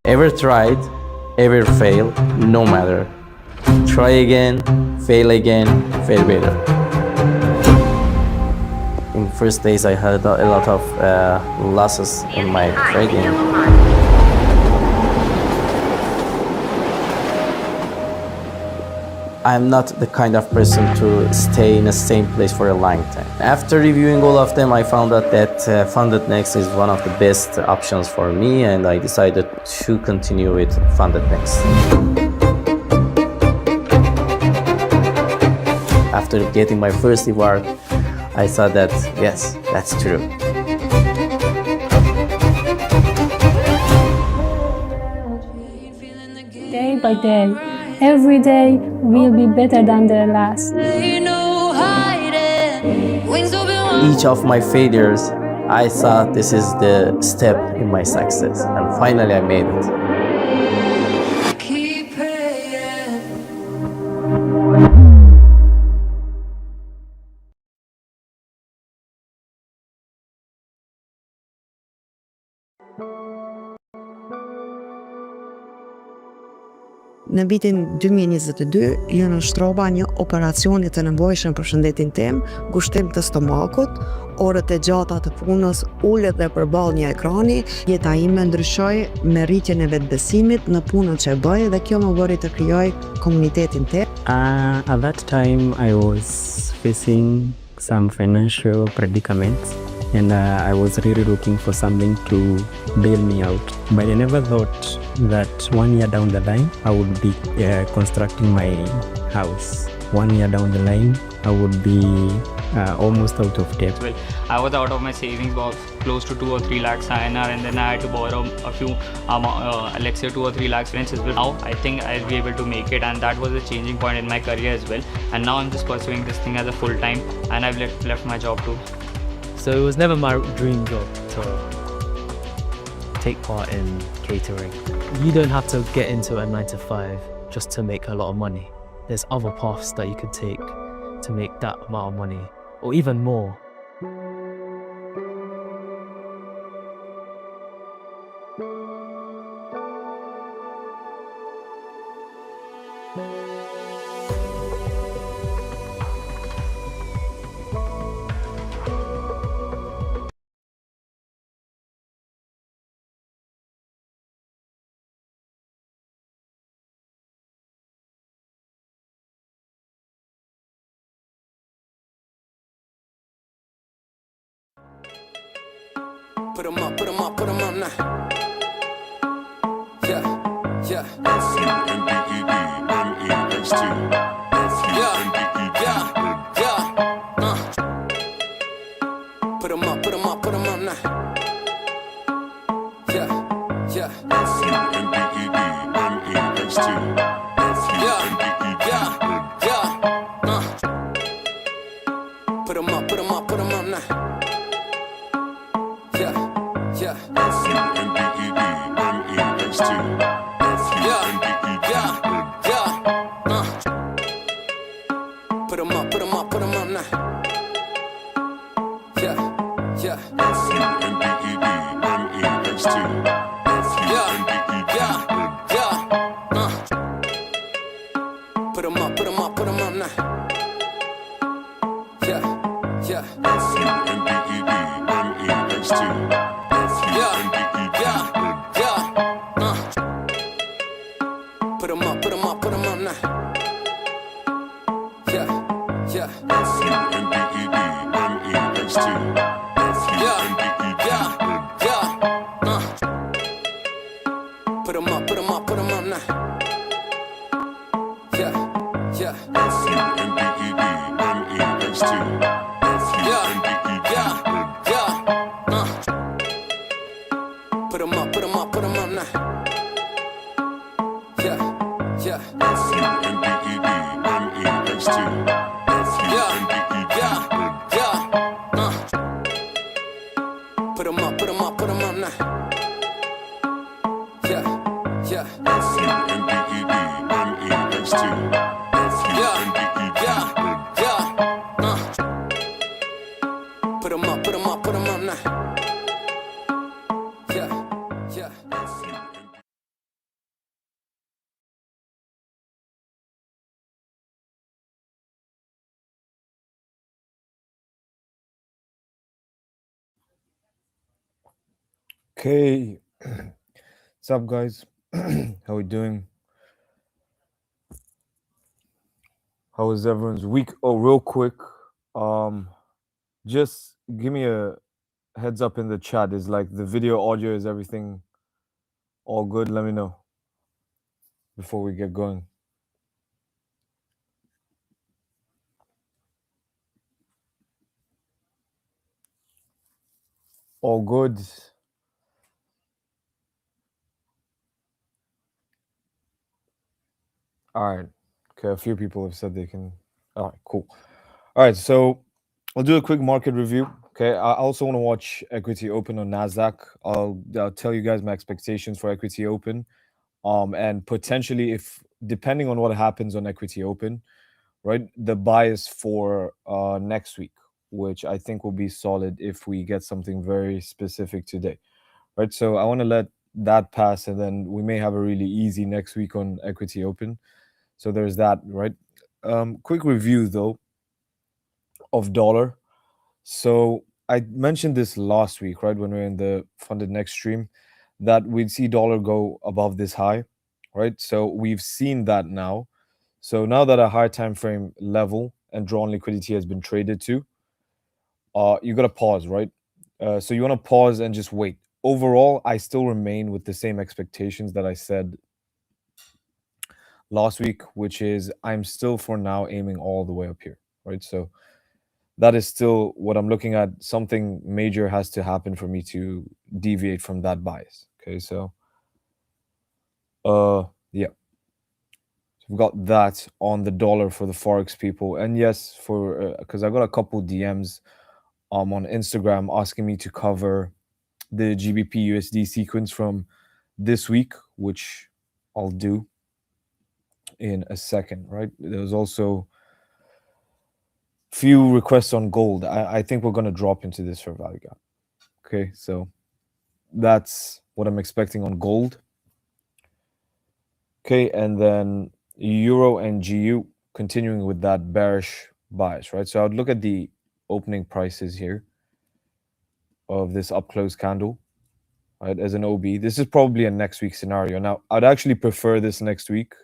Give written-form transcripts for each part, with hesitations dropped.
Ever tried, ever fail, no matter. Try again, fail better. In first days I had a lot of losses in my trading. I'm not the kind of person to stay in the same place for a long time. After reviewing all of them, I found out that Funded Next is one of the best options for me, and I decided to continue with Funded Next. After getting my first reward, I thought that, yes, that's true. Day by day, every day will be better than the last. Each of my failures, I thought this is the step in my success, and finally I made it. Në vitin 2022, ju nështrova një operacionit të nevojshëm për shëndetin tim, ngushtim të stomakut, orët e gjata të punës, ullet dhe përballë një ekrani, jeta ime ndryshoi me rritjen e vetbesimit në punën që e bëj dhe kjo më bëri të krijoj komunitetin tim. At that time, I was facing some financial predicaments and I was really looking for something to bail me out. But I never thought that 1 year down the line, I would be constructing my house. 1 year down the line, I would be almost out of debt. Well, I was out of my savings box, close to 2 or 3 lakhs INR, and then I had to borrow a few, let's say 2 or 3 lakhs French as well. Now I think I'll be able to make it, and that was a changing point in my career as well. And now I'm just pursuing this thing as a full time, and I've left my job too. So it was never my dream job to take part in catering. You don't have to get into a 9 to 5 just to make a lot of money. There's other paths that you could take to make that amount of money, or even more. Put 'em up now. Yeah. Yeah. Put 'em up now. Yeah. Yeah. Put 'em up now. Yeah, yeah. Put 'em up now. Yeah, yeah. Put 'em up now. Yeah, yeah. Put 'em up now. Yeah, yeah. Put 'em up now. Yeah, yeah. Put 'em up now. Yeah, yeah. Put 'em up now. Yeah, yeah. Put 'em up now. Yeah, yeah. Okay, what's up, guys? How we doing? How was everyone's week? Oh, real quick, just give me a heads up in the chat. Is like the video, audio, is everything all good? Let me know before we get going. All good. All right. Okay, a few people have said they can. All right, cool. All right, so I'll do a quick market review. Okay, I also want to watch Equity Open on NASDAQ. I'll tell you guys my expectations for Equity Open. And potentially, if depending on what happens on Equity Open, right, the bias for next week, which I think will be solid if we get something very specific today, right? So I want to let that pass, and then we may have a really easy next week on Equity Open. So there's that, right? Quick review though of dollar. So I mentioned this last week, right, when we were in the Funded Next stream, that we'd see dollar go above this high, right? So we've seen that now. So now that a higher time frame level and drawn liquidity has been traded to, you got to pause, right? So you want to pause and just wait. Overall, I still remain with the same expectations that I said last week, which is I'm still for now aiming all the way up here, right? So that is still what I'm looking at. Something major has to happen for me to deviate from that bias. Okay, so yeah. So we've got that on the dollar for the Forex people. And yes, for because I got a couple DMs on Instagram asking me to cover the GBPUSD sequence from this week, which I'll do in a second, right? There was also few requests on gold. I think we're going to drop into this fair value gap. Okay, so that's what I'm expecting on gold. Okay, and then euro and GU continuing with that bearish bias, right? So I'd look at the opening prices here of this up close candle, right, as an OB. This is probably a next week scenario. Now, I'd actually prefer this next week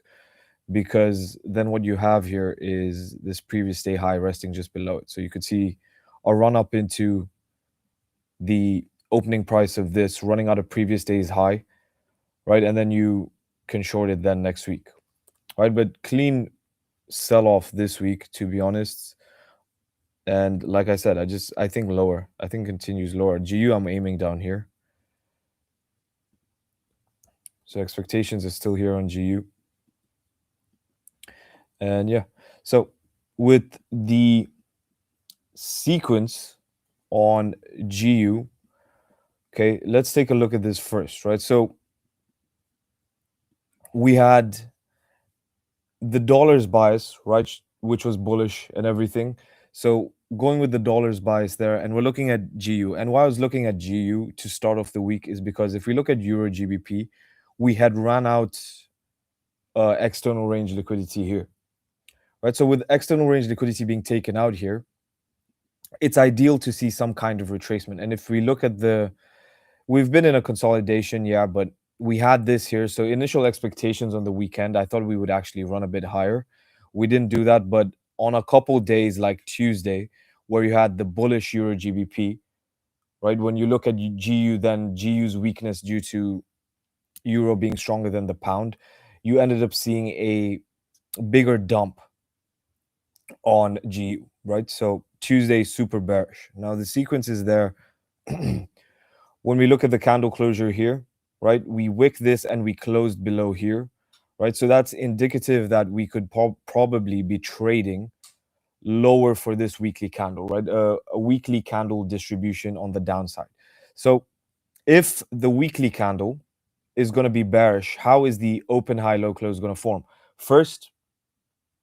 because then what you have here is this previous day high resting just below it. So you could see a run up into the opening price of this running out of previous day's high, right? And then you can short it then next week, right? But clean sell off this week, to be honest. And like I said, I think lower. I think continues lower. GU, I'm aiming down here. So expectations are still here on GU. And yeah, so with the sequence on GU, okay, let's take a look at this first, right? So we had the dollar's bias, right, which was bullish and everything. So going with the dollar's bias there, and we're looking at GU. And why I was looking at GU to start off the week is because if we look at Euro GBP, we had run out external range liquidity here, right? So with external range liquidity being taken out here, it's ideal to see some kind of retracement. And if we look at we've been in a consolidation, yeah, but we had this here. So initial expectations on the weekend, I thought we would actually run a bit higher. We didn't do that, but on a couple days like Tuesday, where you had the bullish Euro GBP, right? When you look at GU, then GU's weakness due to Euro being stronger than the pound, you ended up seeing a bigger dump on GU, right? So Tuesday, super bearish. Now the sequence is there. When we look at the candle closure here, right, we wick this and we closed below here, right? So that's indicative that we could probably be trading lower for this weekly candle, right? A weekly candle distribution on the downside. So if the weekly candle is going to be bearish, how is the open high low close going to form? First,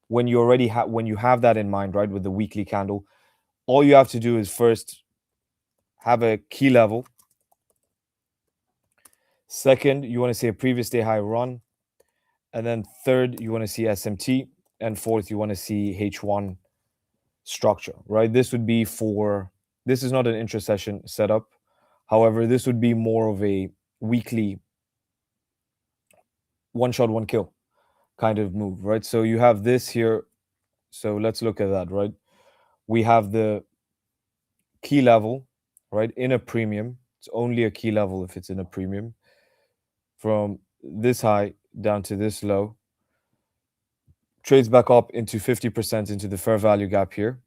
when you already have that in mind, right, with the weekly candle, all you have to do is first have a key level. Second, you want to see a previous day high run. And then third, you want to see SMT. And fourth, you want to see H1 structure, right? This would be this is not an intra-session setup. However, this would be more of a weekly one shot, one kill kind of move, right? So you have this here. So let's look at that, right? We have the key level, right, in a premium. It's only a key level if it's in a premium. From this high down to this low, trades back up into 50% into the fair value gap here.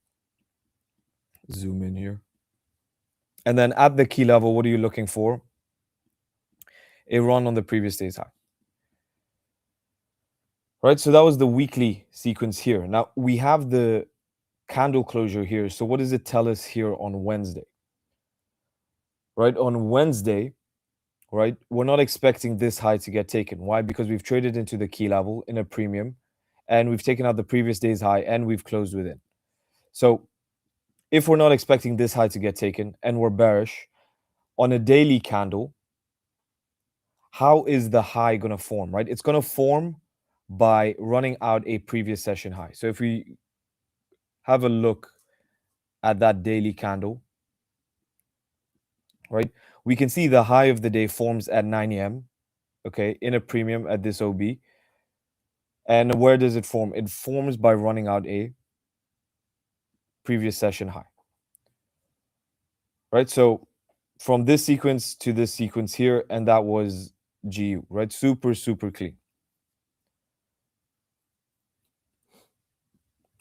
Zoom in here. And then at the key level, what are you looking for? A run on the previous day's high. Right, so that was the weekly sequence here. Now we have the candle closure here. So what does it tell us here on Wednesday? Right, on Wednesday, right, we're not expecting this high to get taken. Why? Because we've traded into the key level in a premium, and we've taken out the previous day's high, and we've closed within. So if we're not expecting this high to get taken, and we're bearish, on a daily candle, how is the high going to form, right? It's going to form by running out a previous session high. So if we have a look at that daily candle, right, we can see the high of the day forms at 9 a.m., okay, in a premium at this OB. And where does it form? It forms by running out a previous session high, right? So from this sequence to this sequence here, and that was GU, right? Super, super clean.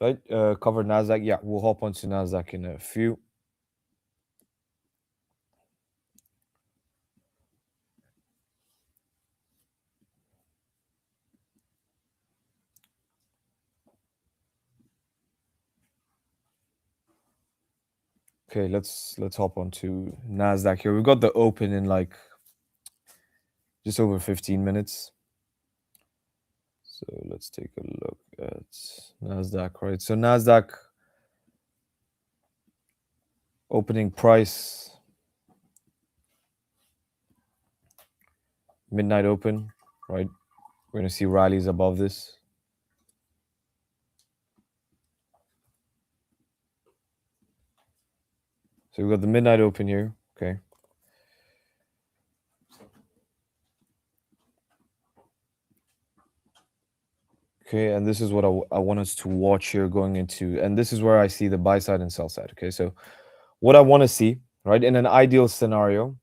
Right, covered NASDAQ. Yeah, we'll hop onto NASDAQ in a few. Okay, let's hop onto NASDAQ here. We've got the open in like just over 15 minutes. So let's take a look at NASDAQ, right? So NASDAQ opening price, midnight open, right? We're going to see rallies above this. So we've got the midnight open here, okay? Okay, and this is what I want us to watch here going into, and this is where I see the buy side and sell side, okay? So what I want to see, right, in an ideal scenario,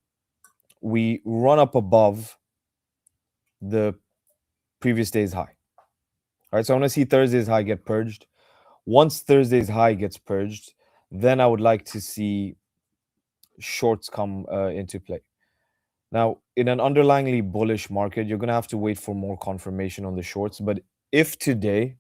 we run up above the previous day's high. All right, so I want to see Thursday's high get purged. Once Thursday's high gets purged, then I would like to see shorts come into play. Now, in an underlyingly bullish market, you're going to have to wait for more confirmation on the shorts. But if today,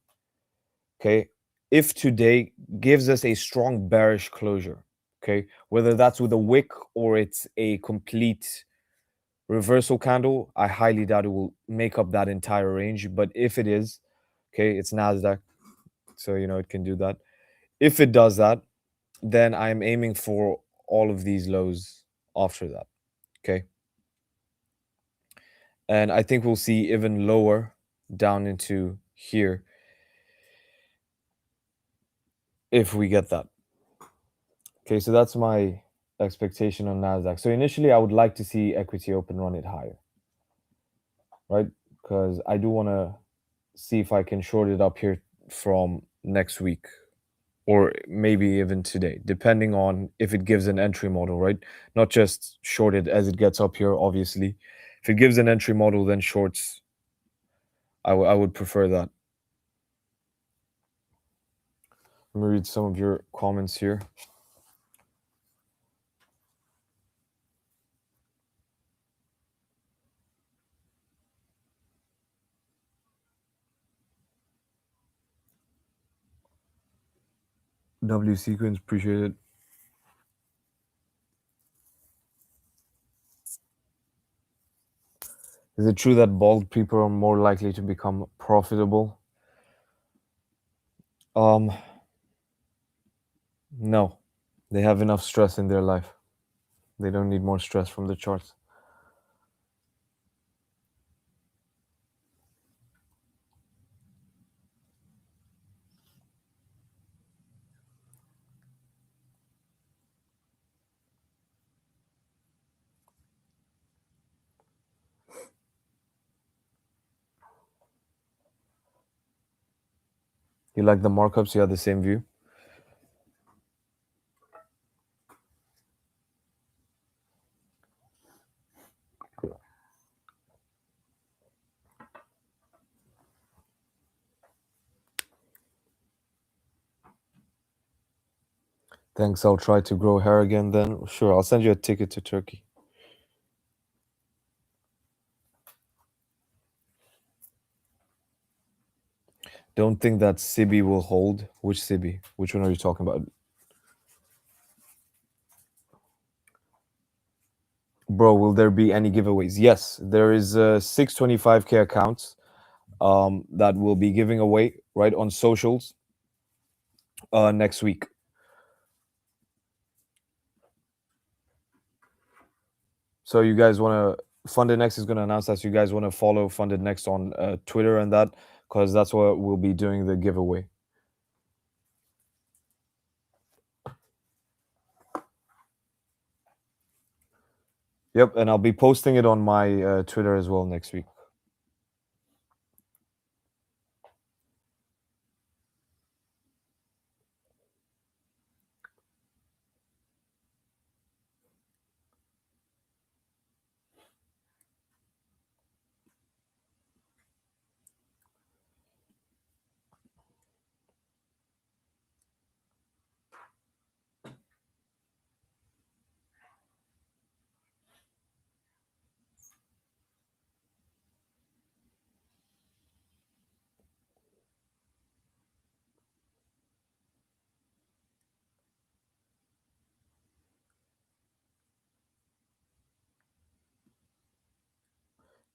okay, if today gives us a strong bearish closure, okay, whether that's with a wick or it's a complete reversal candle, I highly doubt it will make up that entire range. But if it is, okay, it's NASDAQ, so, you know, it can do that. If it does that, then I'm aiming for all of these lows after that, okay? And I think we'll see even lower down into here if we get that. Okay, so that's my expectation on NASDAQ. So initially, I would like to see equity open run it higher, right? Because I do want to see if I can short it up here from next week or maybe even today, depending on if it gives an entry model, right? Not just short it as it gets up here, obviously. If it gives an entry model, then shorts, I would prefer that. Let me read some of your comments here. W sequence, appreciate it. Is it true that bald people are more likely to become profitable? No. They have enough stress in their life. They don't need more stress from the charts. You like the markups? You have the same view? Thanks. I'll try to grow hair again then. Sure, I'll send you a ticket to Turkey. Don't think that Sibi will hold. Which Sibi? Which one are you talking about? Bro, will there be any giveaways? Yes, there is 625k accounts that will be giving away right on socials next week. So you guys want to Funded Next is going to announce that. So you guys want to follow Funded Next on Twitter and that, because that's what we'll be doing the giveaway. Yep, and I'll be posting it on my Twitter as well next week.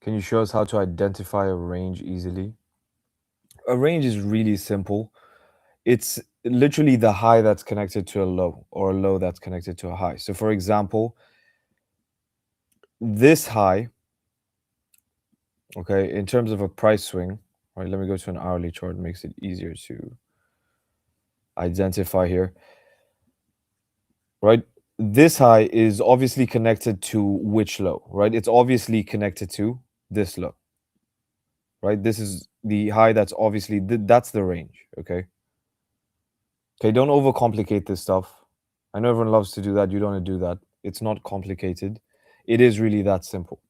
Can you show us how to identify a range easily? A range is really simple. It's literally the high that's connected to a low, or a low that's connected to a high. So for example, this high, okay, in terms of a price swing, right, let me go to an hourly chart. It makes it easier to identify here, right? This high is obviously connected to which low, right? It's obviously connected to this low, right? This is the high that's obviously, that's the range, okay? Okay, don't overcomplicate this stuff. I know everyone loves to do that. You don't want to do that. It's not complicated. It is really that simple.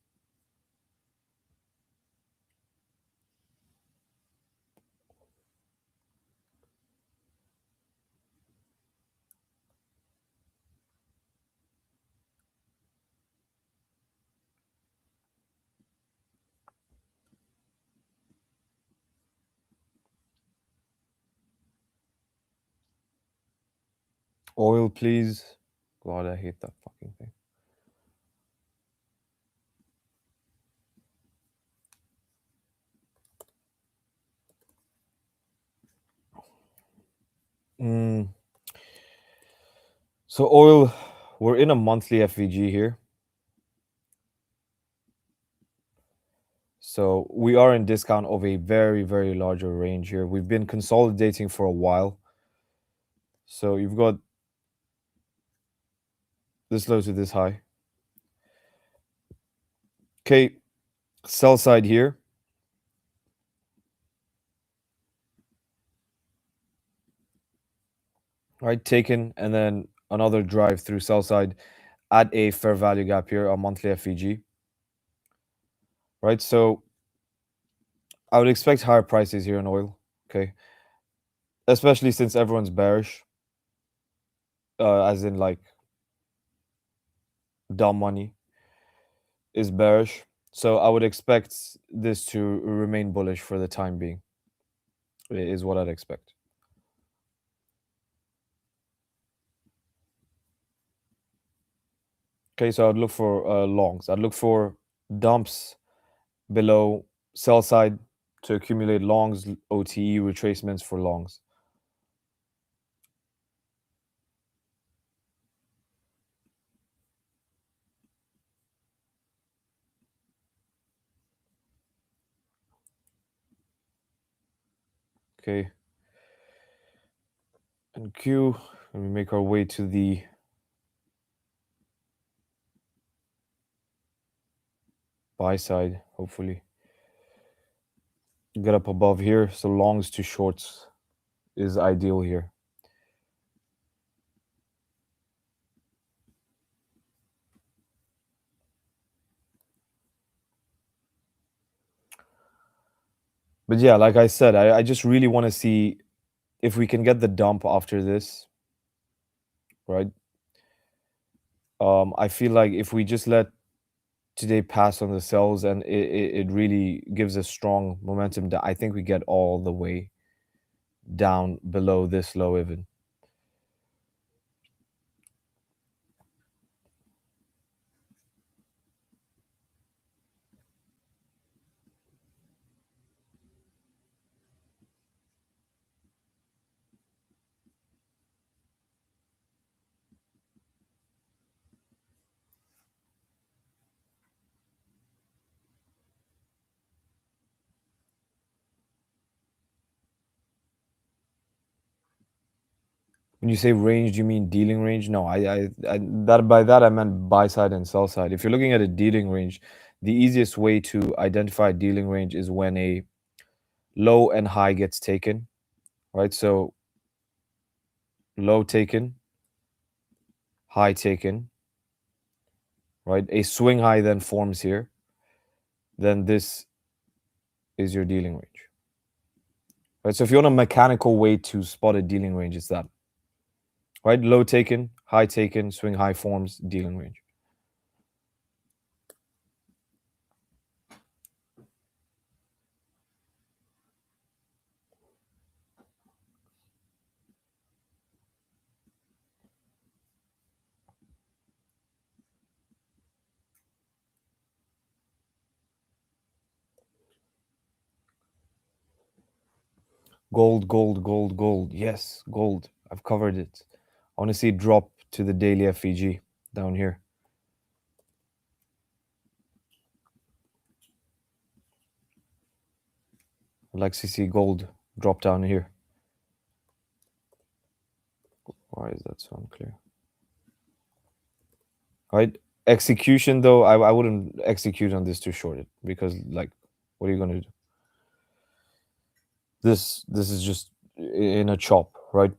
Oil, please. God, I hate that fucking thing. So oil, we're in a monthly FVG here. So we are in discount of a very, very larger range here. We've been consolidating for a while. So you've got this low to this high. Okay, sell side here. Right, taken, and then another drive through sell side at a fair value gap here, a monthly FVG. Right, so I would expect higher prices here in oil, okay? Especially since everyone's bearish, as in like dumb money is bearish. So I would expect this to remain bullish for the time being, is what I'd expect. Okay, so I'd look for longs. I'd look for dumps below sell side to accumulate longs, OTE retracements for longs. Okay. And Q, and we make our way to the buy side, hopefully. Get up above here, so longs to shorts is ideal here. But yeah, like I said, I just really want to see if we can get the dump after this, right? I feel like if we just let today pass on the sells and it really gives us strong momentum, that I think we get all the way down below this low even. When you say range, do you mean dealing range? No, I that by that I meant buy side and sell side. If you're looking at a dealing range, the easiest way to identify dealing range is when a low and high gets taken, right? So low taken, high taken, right? A swing high then forms here. Then this is your dealing range, right? So if you want a mechanical way to spot a dealing range, it's that, right? Low taken, high taken, swing high forms, dealing range. Gold, gold, gold, gold. Yes, gold. I've covered it. I want to see it drop to the daily FEG down here. I'd like to see gold drop down here. Why is that so unclear? Right? Execution, though, I wouldn't execute on this too short because, like, what are you going to do? This is just in a chop, right?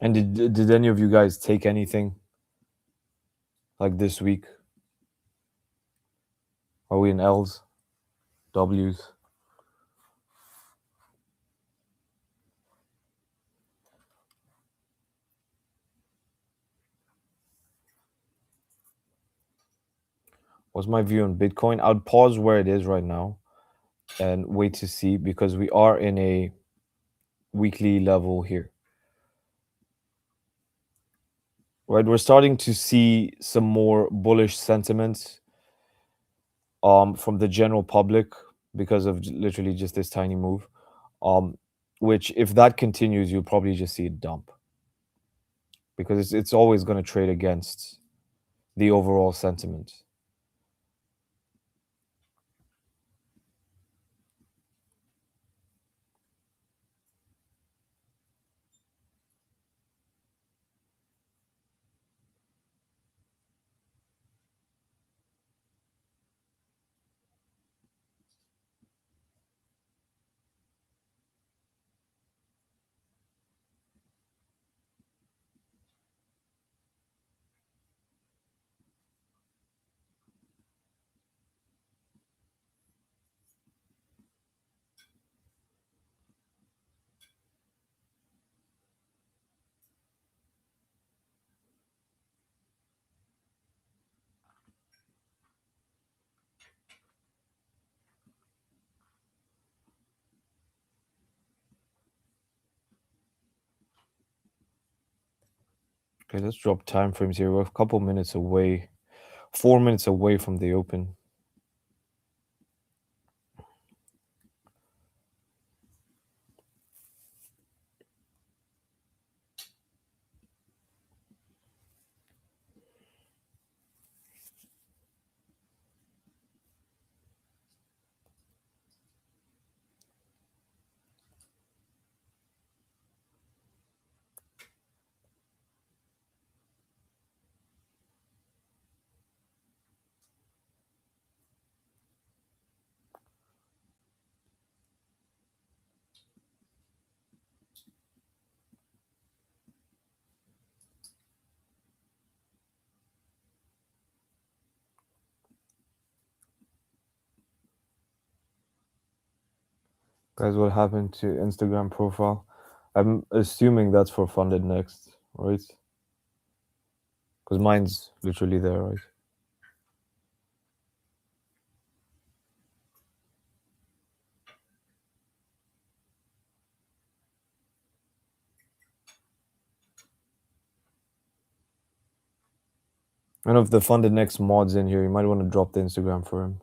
And did any of you guys take anything like this week? Are we in L's, W's? What's my view on Bitcoin? I would pause where it is right now and wait to see, because we are in a weekly level here. Right, we're starting to see some more bullish sentiments from the general public because of literally just this tiny move. Which, if that continues, you'll probably just see it dump, because it's always going to trade against the overall sentiment. Okay, let's drop time frames here. We're a couple minutes away, 4 minutes away from the open. Guys, what happened to Instagram profile? I'm assuming that's for funded next, right? Because mine's literally there, right? And if the funded next mod's in here, you might want to drop the Instagram for him.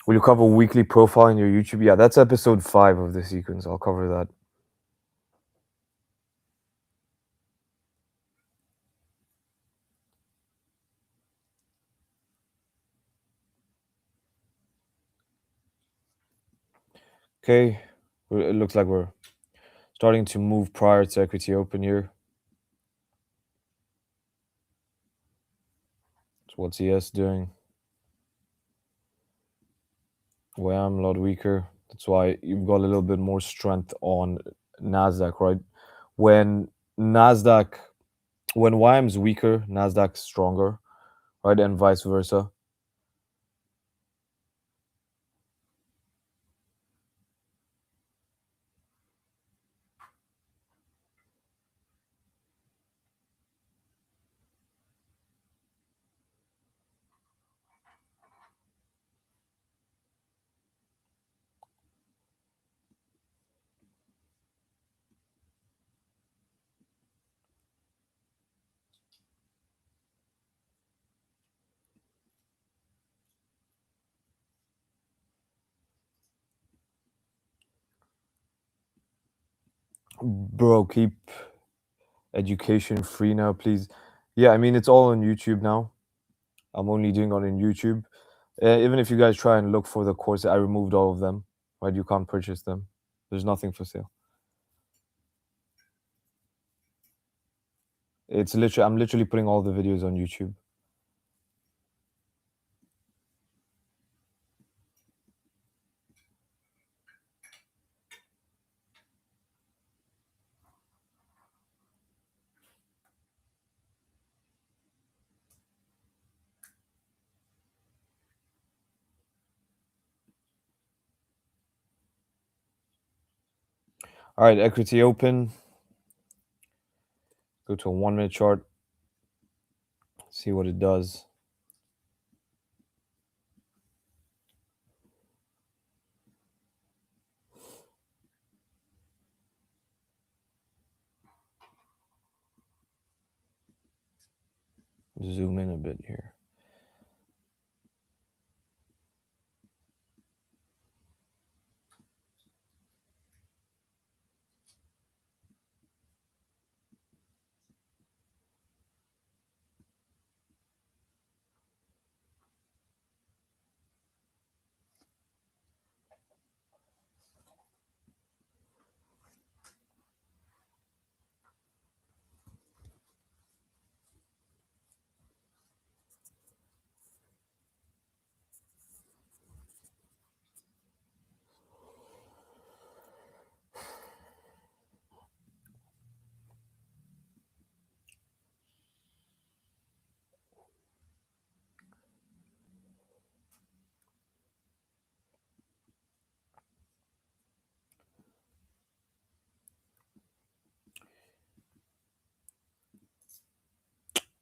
Will you cover weekly profile in your YouTube? Yeah, that's episode 5 of the sequence. I'll cover that. Okay, it looks like we're starting to move prior to equity open here. So what's ES doing? WAM a lot weaker. That's why you've got a little bit more strength on NASDAQ, right? When WAM's weaker, NASDAQ's stronger, right? And vice versa. Bro, keep education free now, please. Yeah, I mean, it's all on YouTube now. I'm only doing it on YouTube. Even if you guys try and look for the course, I removed all of them, right? You can't purchase them. There's nothing for sale. It's literally, I'm literally putting all the videos on YouTube. All right, equity open. Go to a 1 minute chart. See what it does. Zoom in a bit here.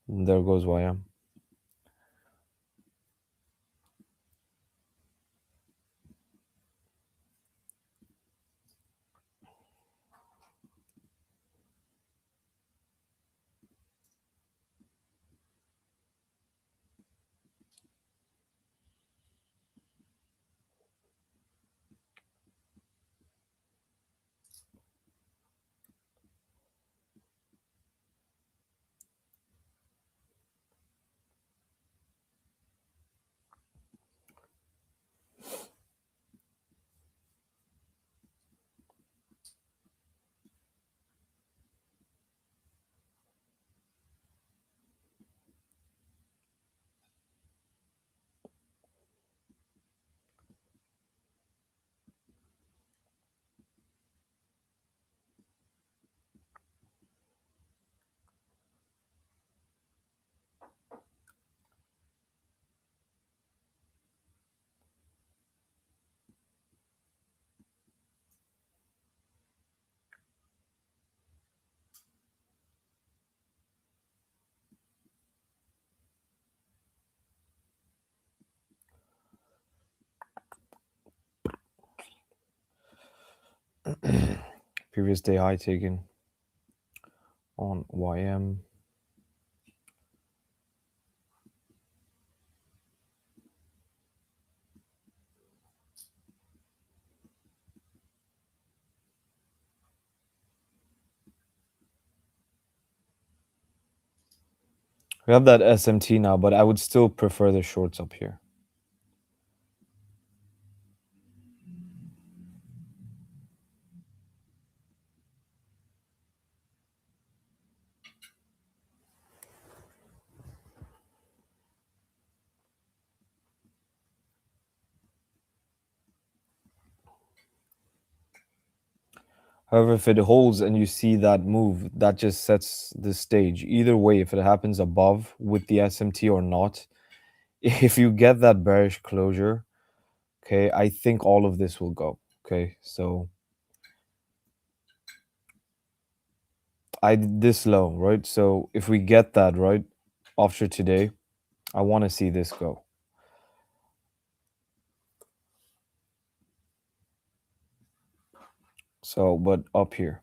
And there goes YM. Previous day high taken on YM. We have that SMT now, but I would still prefer the shorts up here. However, if it holds and you see that move, that just sets the stage. Either way, if it happens above with the SMT or not, if you get that bearish closure, okay, I think all of this will go. Okay, so I did this low, right? So if we get that, right, after today, I want to see this go. So, but up here.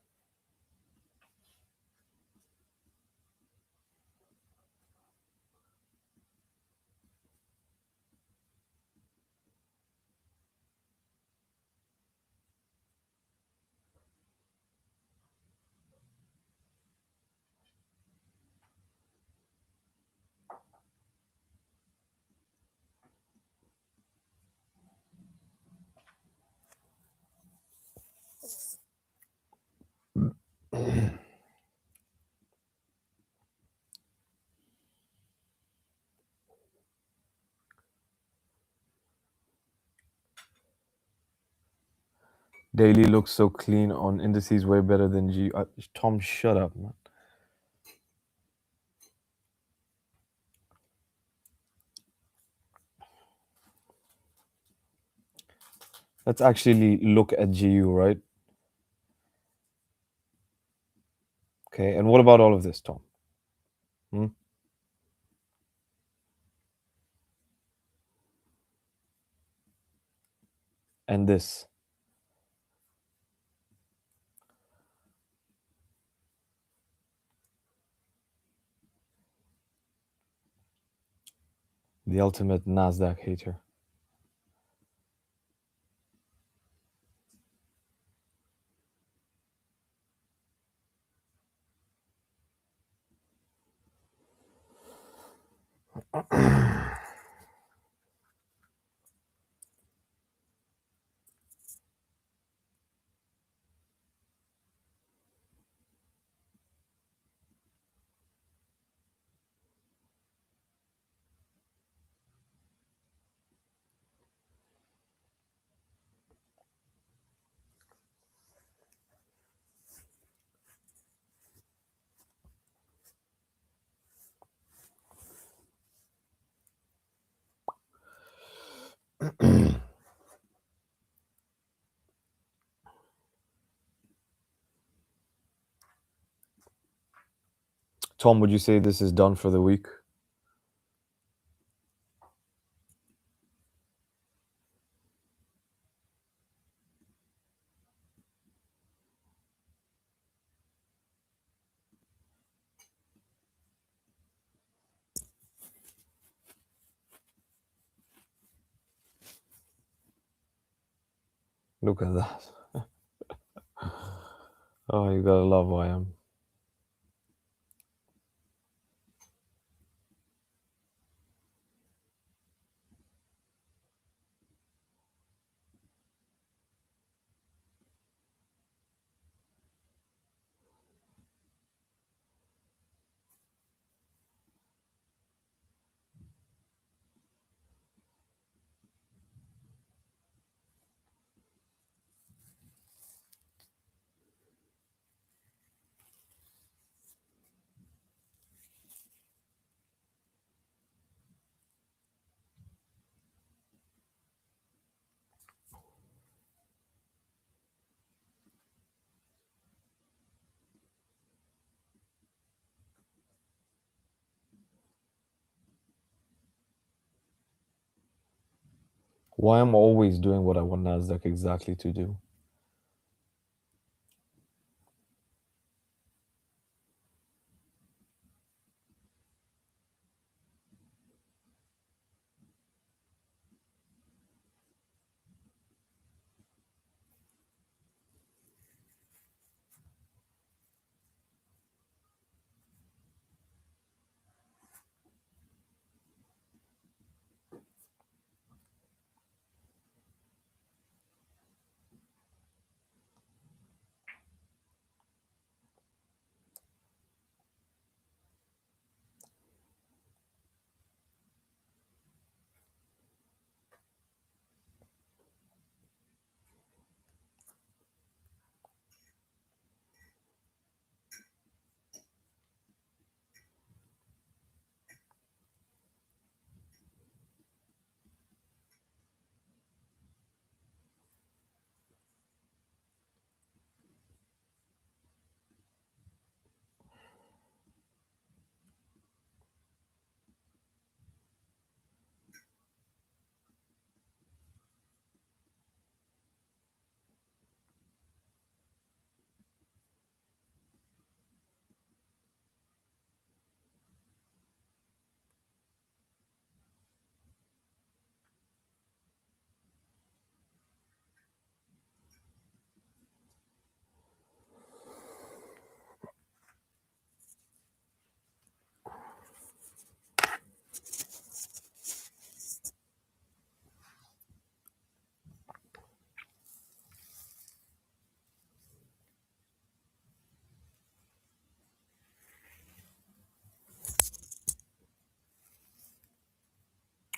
Daily looks so clean on indices, way better than G. Tom, shut up, man. Let's actually look at GU, right? Okay, and what about all of this, Tom? And this. The ultimate NASDAQ hater. Tom, would you say this is done for the week? Look at that. Oh, you gotta love YM. Why I'm always doing what I want NASDAQ exactly to do.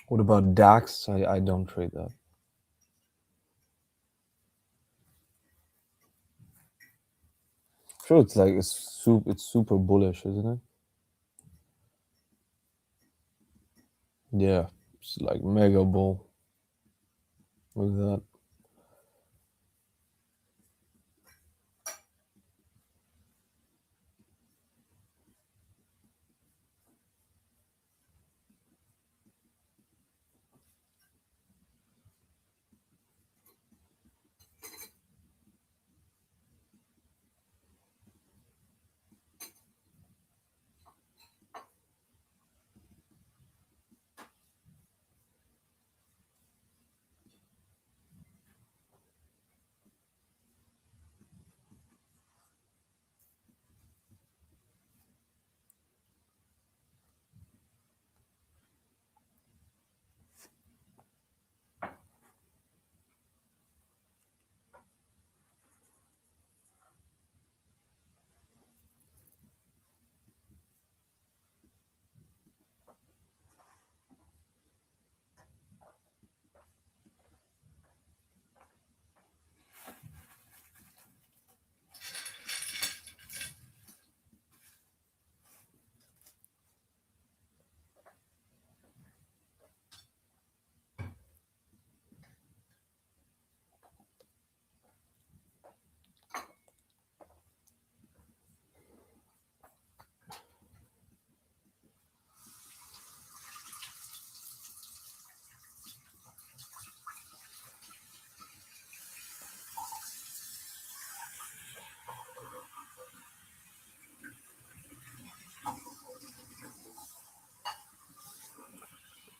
What about DAX? I don't trade that. Sure, it's like it's super bullish, isn't it? Yeah, it's like mega bull. Look at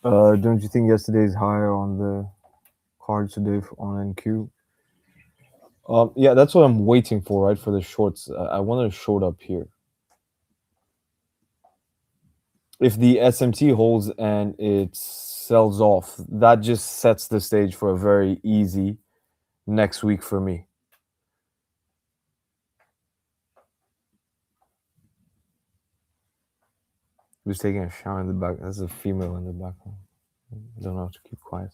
that. Don't you think yesterday's higher on the cards today on NQ? Yeah, that's what I'm waiting for, right? For the shorts. I want to short up here. If the SMT holds and it sells off, that just sets the stage for a very easy next week for me. Who's taking a shower in the back? There's a female in the background. I don't know how to keep quiet.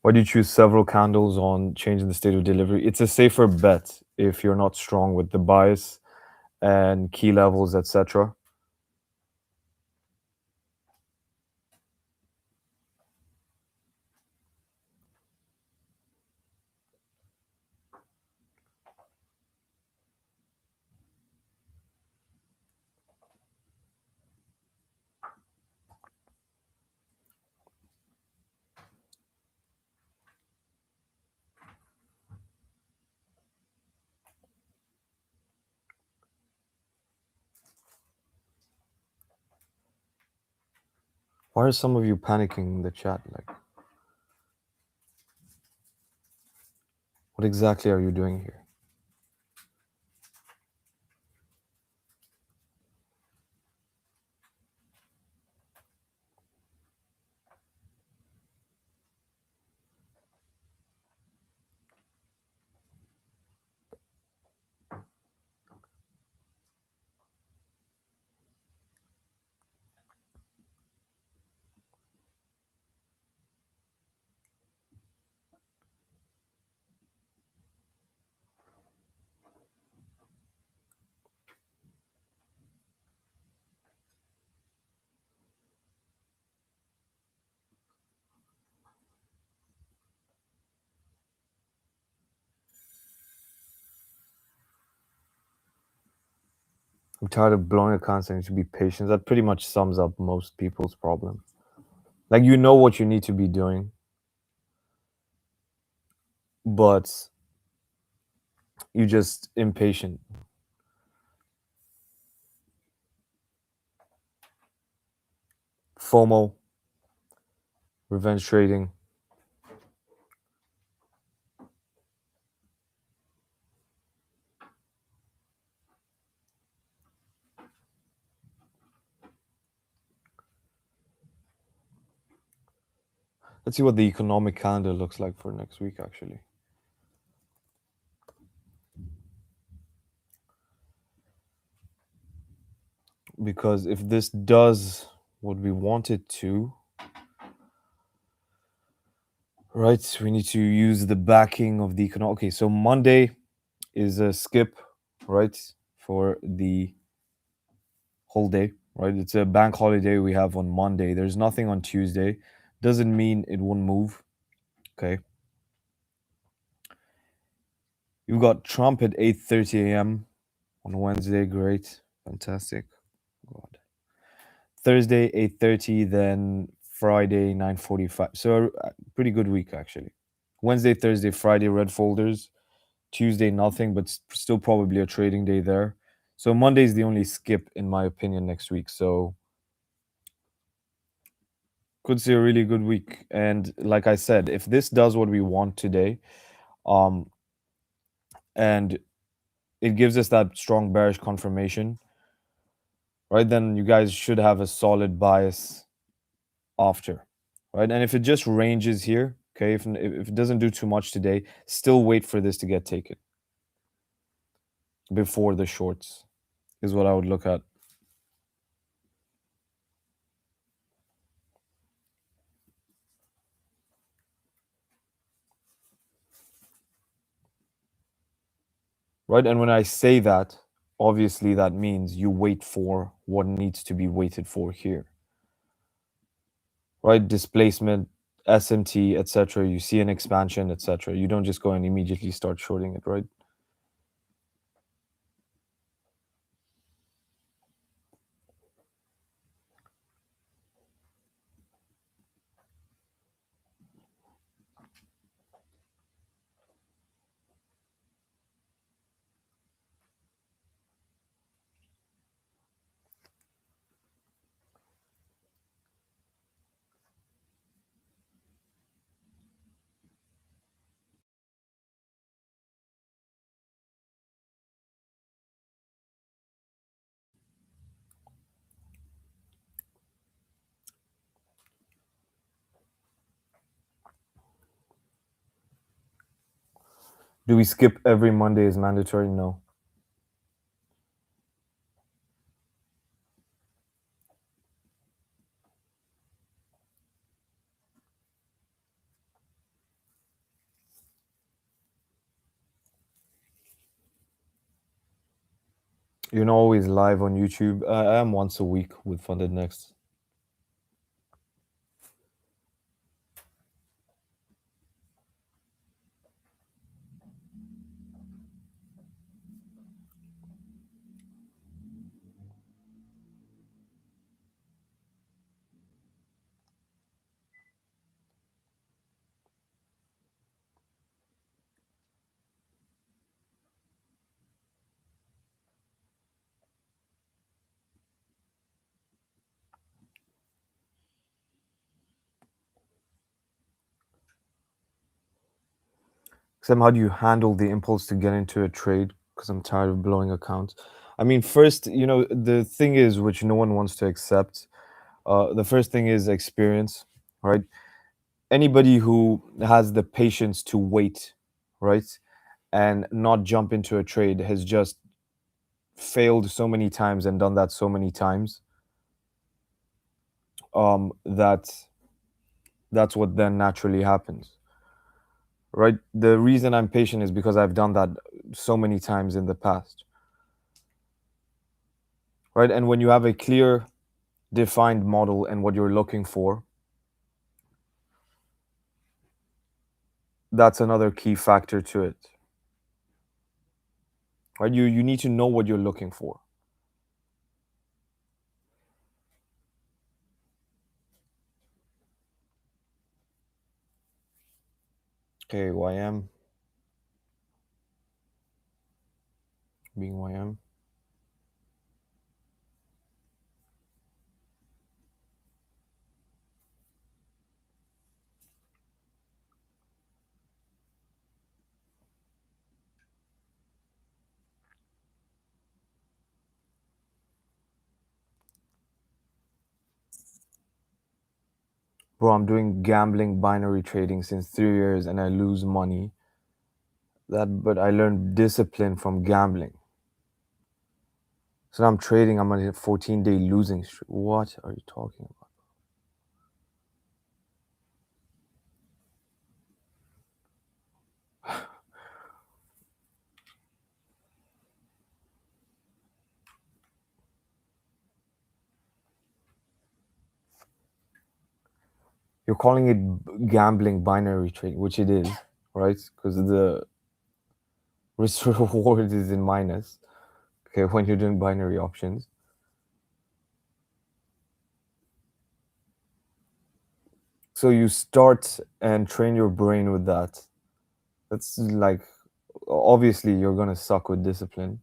Why do you choose several candles on changing the state of delivery? It's a safer bet if you're not strong with the bias and key levels, etc. Why are some of you panicking in the chat? Like, what exactly are you doing here? I'm tired of blowing accounts and you should be patient. That pretty much sums up most people's problem. Like, you know what you need to be doing, but you're just impatient. FOMO, revenge trading, Let's see what the economic calendar looks like for next week, actually. Because if this does what we want it to, right, we need to use the backing of the economic. Okay, so Monday is a skip, right, for the whole day, right? It's a bank holiday we have on Monday. There's nothing on Tuesday. Doesn't mean it won't move. Okay. You've got Trump at 8:30 a.m. on Wednesday. Great. Fantastic. God. Thursday 8:30, then Friday 9:45. So pretty good week actually. Wednesday, Thursday, Friday red folders. Tuesday nothing, but still probably a trading day there. So Monday is the only skip in my opinion next week. So could see a really good week. And like I said, if this does what we want today, and it gives us that strong bearish confirmation, right, then you guys should have a solid bias after, right? And if it just ranges here, okay, if it doesn't do too much today, still wait for this to get taken before the shorts is what I would look at. Right? And when I say that, obviously that means you wait for what needs to be waited for here. Right? Displacement, SMT, etc. You see an expansion, etc. You don't just go and immediately start shorting it, right? Do we skip every Monday is mandatory? No. You're not always live on YouTube. I am once a week with Funded Next. Sam, how do you handle the impulse to get into a trade? Because I'm tired of blowing accounts. I mean, first, the thing is, which no one wants to accept, the first thing is experience, right? Anybody who has the patience to wait, right, and not jump into a trade has just failed so many times and done that so many times, that's what then naturally happens, right? The reason I'm patient is because I've done that so many times in the past, right? And when you have a clear, defined model and what you're looking for, that's another key factor to it, right? You need to know what you're looking for. Okay, YM being YM. bro, I'm doing gambling binary trading since 3 years and I lose money. But I learned discipline from gambling. So now I'm trading, I'm on a 14-day losing streak. What are you talking about? You're calling it gambling binary trading, which it is, right? Because the risk reward is in minus, okay, when you're doing binary options. So you start and train your brain with that. That's like, obviously you're gonna suck with discipline.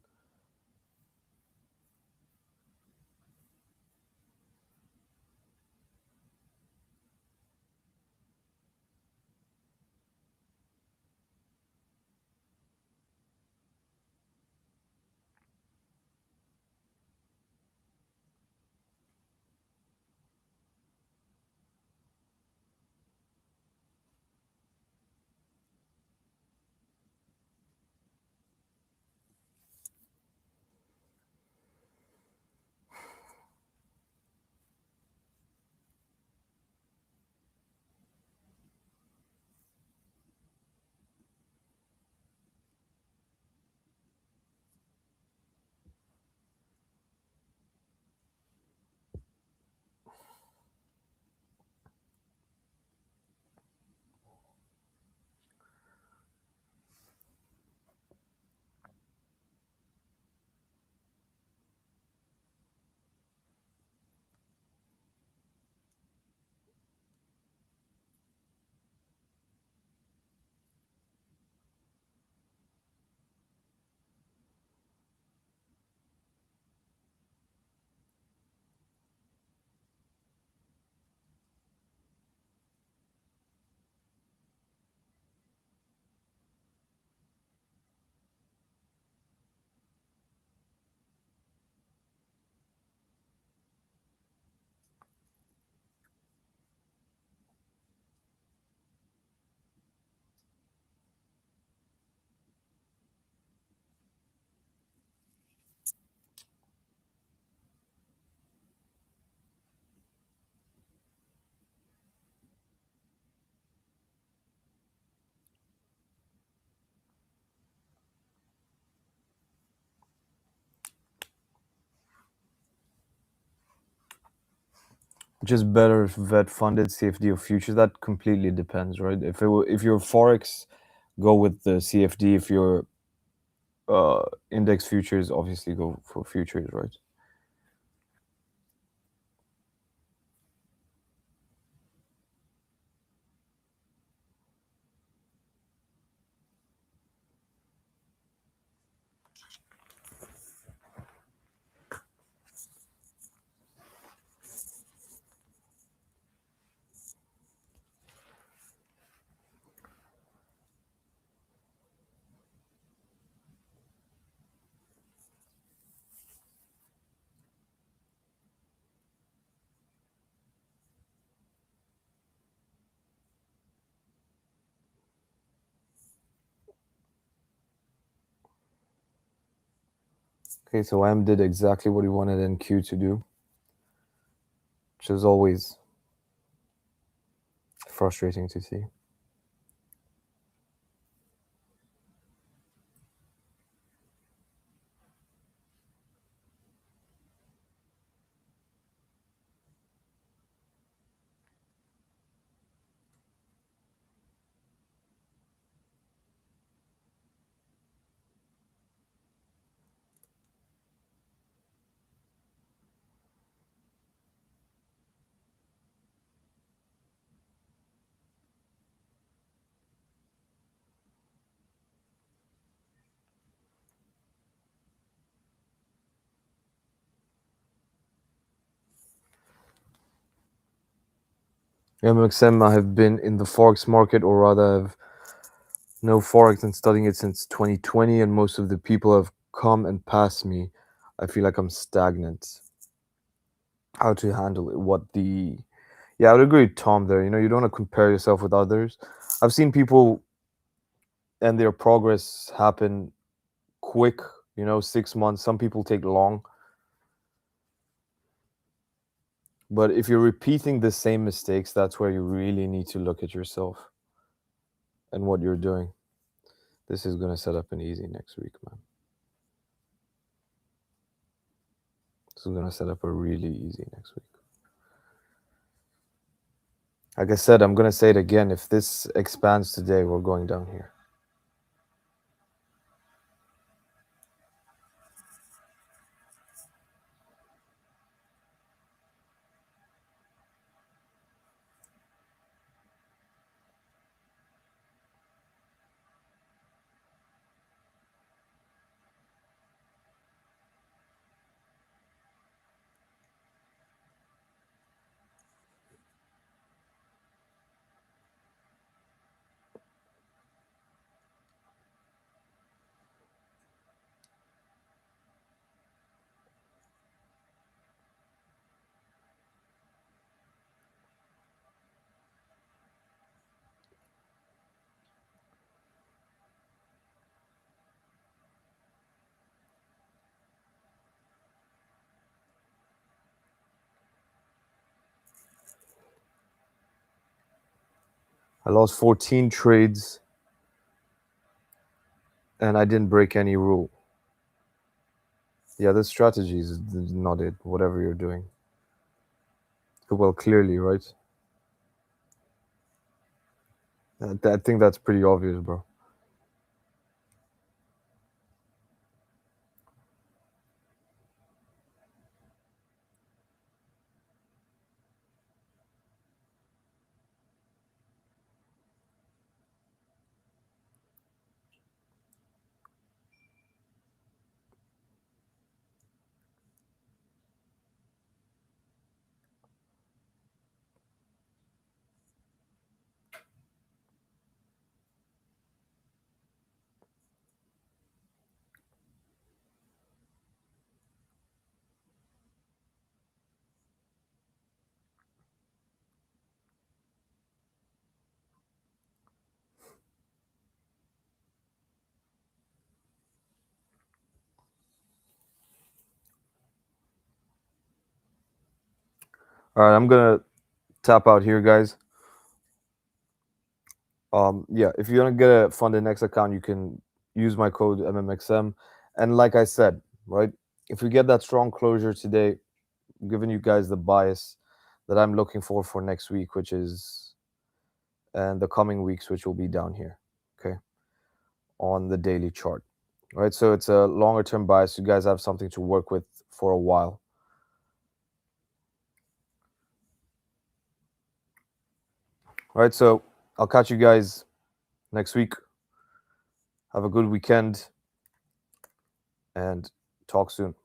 Which is better, vet funded, CFD or futures? That completely depends, right? If you're Forex, go with the CFD. If you're index futures, obviously go for futures, right? Okay, so M did exactly what he wanted NQ to do, which is always frustrating to see. MXM, I have been in the Forex market, or rather have know Forex and studying it since 2020, and most of the people have come and passed me. I feel like I'm stagnant. How to handle it? Yeah, I would agree with Tom there. You know, you don't want to compare yourself with others. I've seen people and their progress happen quick, you know, 6 months. Some people take long. But if you're repeating the same mistakes, that's where you really need to look at yourself and what you're doing. This is going to set up an easy next week, man. This is going to set up a really easy next week. Like I said, I'm going to say it again. If this expands today, we're going down here. I lost 14 trades and I didn't break any rule. Yeah, this strategy is not it, whatever you're doing. Well, clearly, right? I think that's pretty obvious, bro. All right, I'm gonna tap out here, guys. Yeah, if you want to get a funded next account, you can use my code MMXM. And like I said, right, if we get that strong closure today, I'm giving you guys the bias that I'm looking for next week, which is, and the coming weeks, which will be down here, okay, on the daily chart, right? So it's a longer term bias. You guys have something to work with for a while. All right, so I'll catch you guys next week. Have a good weekend and talk soon.